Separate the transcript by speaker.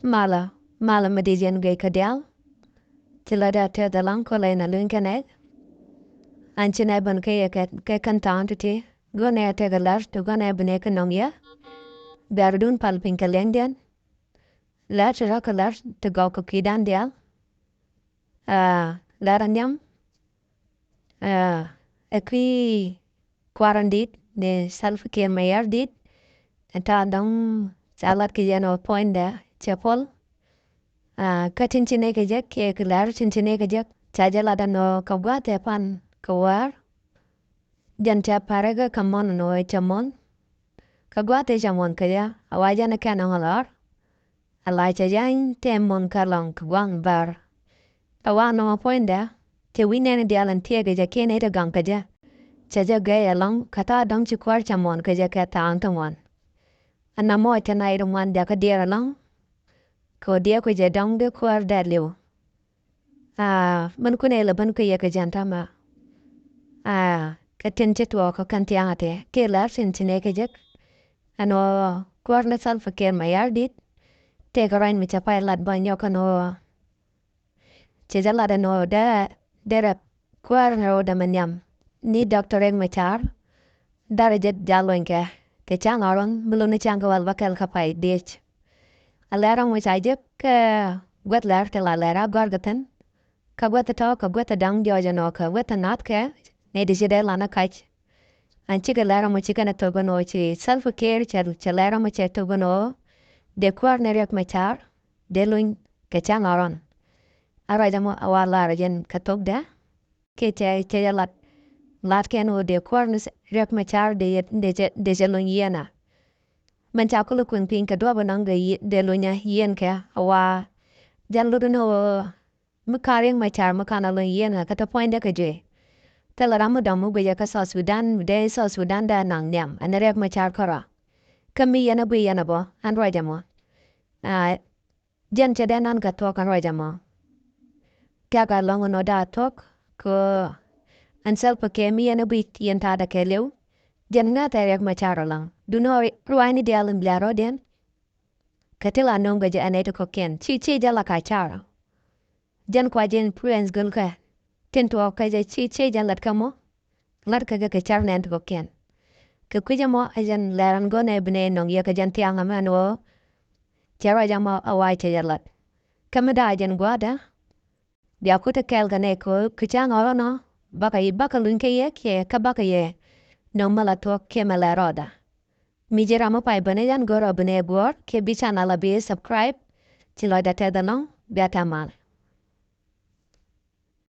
Speaker 1: mala madijan gay kadial. Tilada te the long cole na lunkanet. Anchina ban kay cantant go ne te galar to go ne beneka nomya. Bardun palpinka lengdian. La chirakalar to go kidan dial. Laranyam. Ekwi quarandit ne Salva Kiir mayar dit. Ta dong salat ki jano point da chapol. Ka chinchine ke jek ke lar chinchine ke jek chajala da no kawga te pan kawar. Jan cha paraga kamon no chamon. Kagwa te chamon kaya awaja na kana ngalar. Alai chajan te mon kalong kwang bar. Awa no point da. Te winene dialan tiega jakene ita gang kaja. Chaja gaya long kata dong chikwar chamon kaja ka taantamon. Anna mo tana ita man da ka dira long. Ko dia ko je dong de kwar da liu. Man kune la ban ko yeka jantama. Ka tinchitwa ko kantiangate. Ke lar sinchine kajak. Ano kwar na Salva Kiir mayar dit. Te ka rain mi chapay lat ban yoka no. Chaja lada no da. Dera kwar na roda manyam. Ni Dr. Machar. Dara jet jaloinke. Ke chang aron muluni chang wal bakal kapay dich. Alarang which I jip wet lar till I lara gorgatan. Ka weta to ka weta dang dioja no ka weta not ke. Ne di jide lana kach. An chiga lara mo chiga na togo no chi Salva Kiir lara mo che togo no. De kwar na Riek Machar. De luin ke chang aron. Aray mo awa lara jen ka tog da. Ke che lat ken o de kwar na Riek Machar de jelun yena. Man chakulu kun pin ka doba nang de lunya yen ke awa jan ludu no mukaring Machar mukana lun yena ka ta point de ka je. Tala ramu damu gaya ka sa Sudan da nang nyam an Riek Machar kara. Kami yana bu yana bo an roy jamo. Jan chede nan ka tok an roy jamo. Kya ka longo no da tok ko an Salva Kiir mi yana bu yen ta da ke liu. Jan na ta Riek Machar lang. Du no ruwaini di alin blaro den. Katila nong gaja aneta ko ken. Chi jala ka chara. Jan kwa jen pruens gul ka. Tinto ka ja chi jan lat ka mo. Lat ka ga ka char nent ko ken. Ka kuja mo ajan laran go na bine nong ya ka jan tiang aman wo. Chara jama awai cha jalat. Kamada ajan gwada. Dia kuta kel ga ne ko kuchang oro no. Baka lunke ye ke ka baka ye. No malato ke malaroda. Mijera mo pai bane jan goro bane buor ke bichana la be subscribe. Chilo da te danong biata mal.